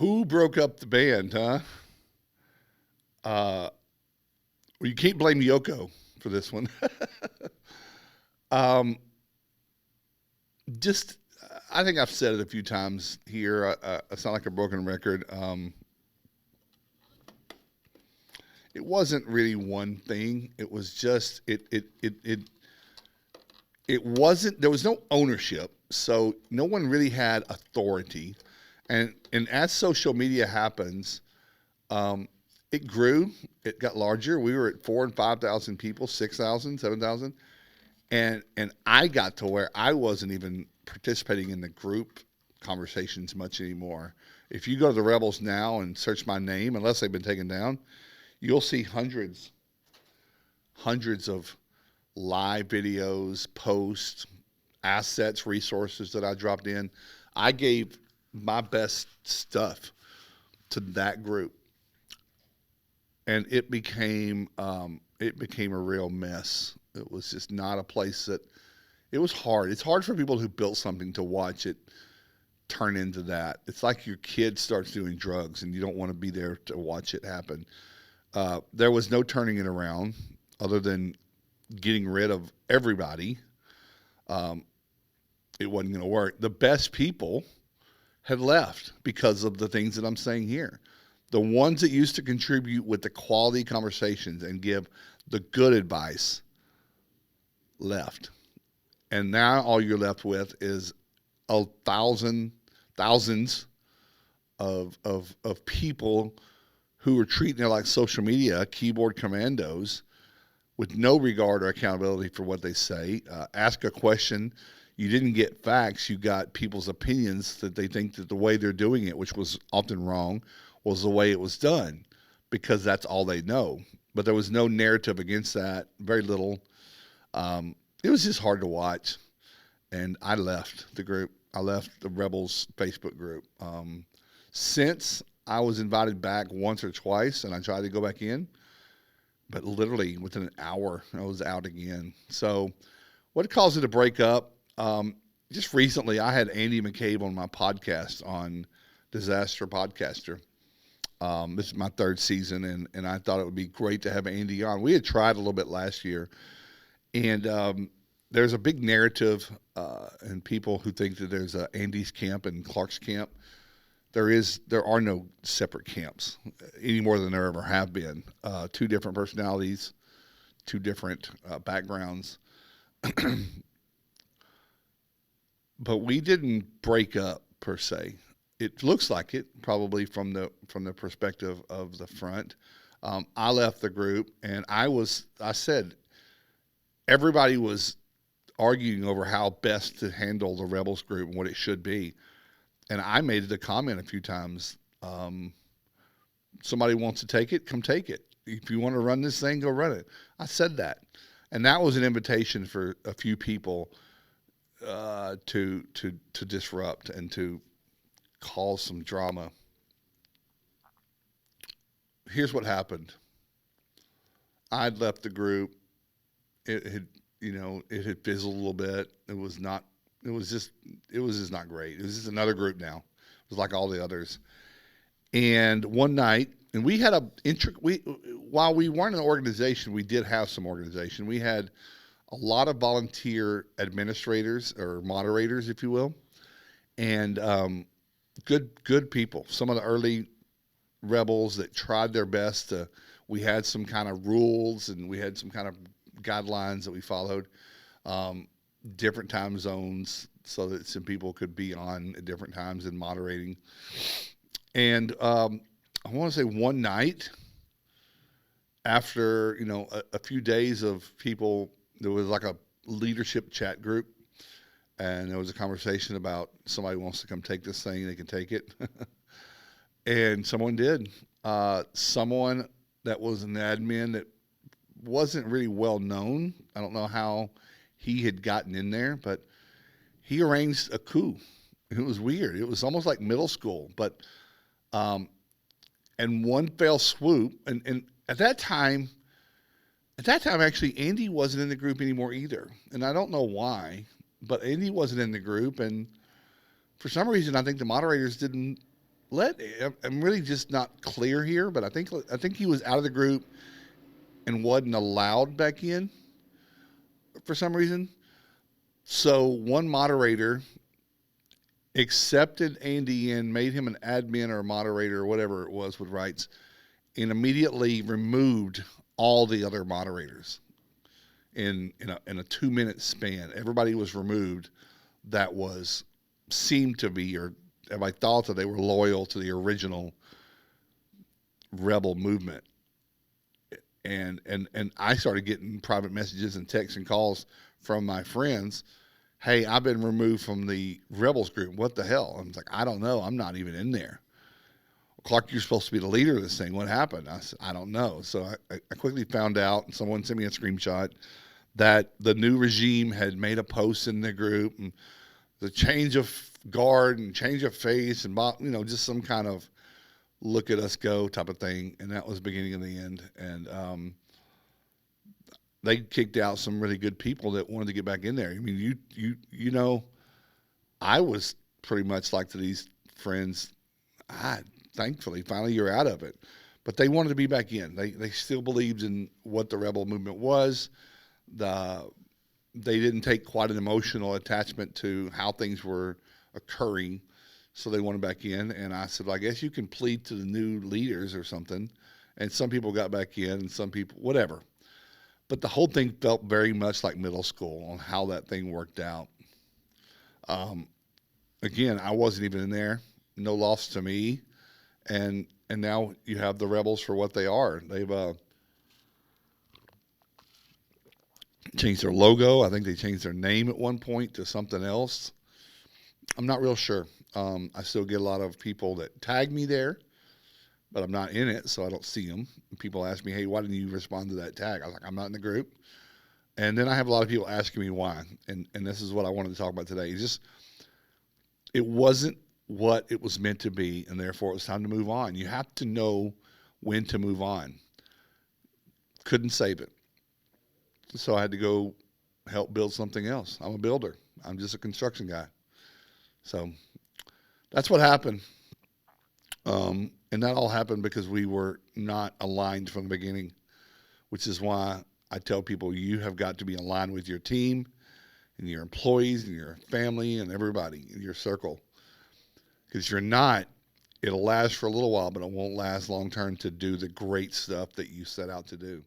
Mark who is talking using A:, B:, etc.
A: Who broke up the band, huh? Uh, well, you can't blame Yoko for this one. um, just, I think I've said it a few times here. I sound like a broken record. It wasn't really one thing. It was just it wasn't. There was no ownership, so no one really had authority. And as social media happens, um, it grew. It got larger. We were at 4,000 and 5,000 people, 6,000, 7,000, and I got to where I wasn't even participating in the group conversations much anymore. If you go to the Rebels now and search my name, unless they've been taken down, you'll see hundreds of live videos, posts, assets, resources that I dropped in. I gave my best stuff to that group, and it became a real mess. It was just not a place that it was hard. It's hard for people who built something to watch it turn into that. It's like your kid starts doing drugs and you don't want to be there to watch it happen. There was no turning it around other than getting rid of everybody. Um, it wasn't going to work. The best people had left because of the things that I'm saying here. The ones that used to contribute with the quality conversations and give the good advice left. And now all you're left with is thousands of people who are treating it like social media keyboard commandos with no regard or accountability for what they say. Ask a question, you didn't get facts, you got people's opinions that they think that the way they're doing it, which was often wrong, was the way it was done because that's all they know. But there was no narrative against that, very little. It was just hard to watch. And I left the group. I left the Rebels Facebook group. Since I was invited back once or twice and I tried to go back in, but literally within an hour, I was out again. So, what caused it to break up? Just recently, I had Andy McCabe on my podcast on Disaster Podcaster. This is my third season, and I thought it would be great to have Andy on. We had tried a little bit last year, and there's a big narrative and people who think that there's a Andy's camp and Clark's camp. There are no separate camps any more than there ever have been. Two different personalities, two different backgrounds, but we didn't break up per se. It looks like it probably from the perspective of the front. I left the group, and I said everybody was arguing over how best to handle the Rebels group and what it should be. And I made the comment a few times. Somebody wants to take it, come take it. If you want to run this thing, go run it. I said that, and that was an invitation for a few people to disrupt and to cause some drama. Here's what happened. I'd left the group. It had fizzled a little bit. It was just not great. It was just another group now. It was like all the others. And one night, and we had while we weren't an organization, we did have some organization. We had a lot of volunteer administrators or moderators, if you will, and good people. Some of the early rebels that tried their best to. We had some kind of rules and we had some kind of guidelines that we followed. Different time zones so that some people could be on at different times and moderating. And I want to say one night after, a few days of people, there was like a leadership chat group and there was a conversation about somebody wants to come take this thing, they can take it. And someone did. Someone that was an admin that wasn't really well known. I don't know how he had gotten in there, but he arranged a coup. It was weird. It was almost like middle school, but and one fell swoop. And at that time, actually, Andy wasn't in the group anymore either. And I don't know why, but Andy wasn't in the group. And for some reason, I think the moderators didn't I'm really just not clear here, but I think he was out of the group and wasn't allowed back in for some reason. So one moderator accepted Andy in, made him an admin or a moderator or whatever it was with rights, and immediately removed all the other moderators in a 2 minute span. Everybody was removed that was seemed to be, or everybody thought that they were loyal to the original rebel movement. And I started getting private messages and texts and calls from my friends. Hey, I've been removed from the rebels group. What the hell? I was like, I don't know. I'm not even in there. Clark, you're supposed to be the leader of this thing. What happened? I said, I don't know. So I quickly found out, and someone sent me a screenshot that the new regime had made a post in the group, and the change of guard and change of face, and just some kind of look at us go type of thing. And that was the beginning of the end. And they kicked out some really good people that wanted to get back in there. I mean, I was pretty much like to these friends. Thankfully, finally you're out of it. But they wanted to be back in. They still believed in what the rebel movement was. They didn't take quite an emotional attachment to how things were occurring, so they wanted back in. And I said, well, I guess you can plead to the new leaders or something. And some people got back in, and some people, whatever. But the whole thing felt very much like middle school on how that thing worked out. Again, I wasn't even in there. No loss to me. And now you have the rebels for what they are. They've changed their logo. I think they changed their name at one point to something else. I'm not real sure. I still get a lot of people that tag me there, but I'm not in it, so I don't see them. People ask me, hey, why didn't you respond to that tag? I was like, I'm not in the group. And then I have a lot of people asking me why. And this is what I wanted to talk about today. It wasn't what it was meant to be, and therefore it was time to move on. You have to know when to move on. Couldn't save it. So I had to go help build something else. I'm a builder. I'm just a construction guy. So that's what happened. And that all happened because we were not aligned from the beginning, which is why I tell people you have got to be aligned with your team and your employees and your family and everybody in your circle. Because if you're not, it'll last for a little while, but it won't last long term to do the great stuff that you set out to do.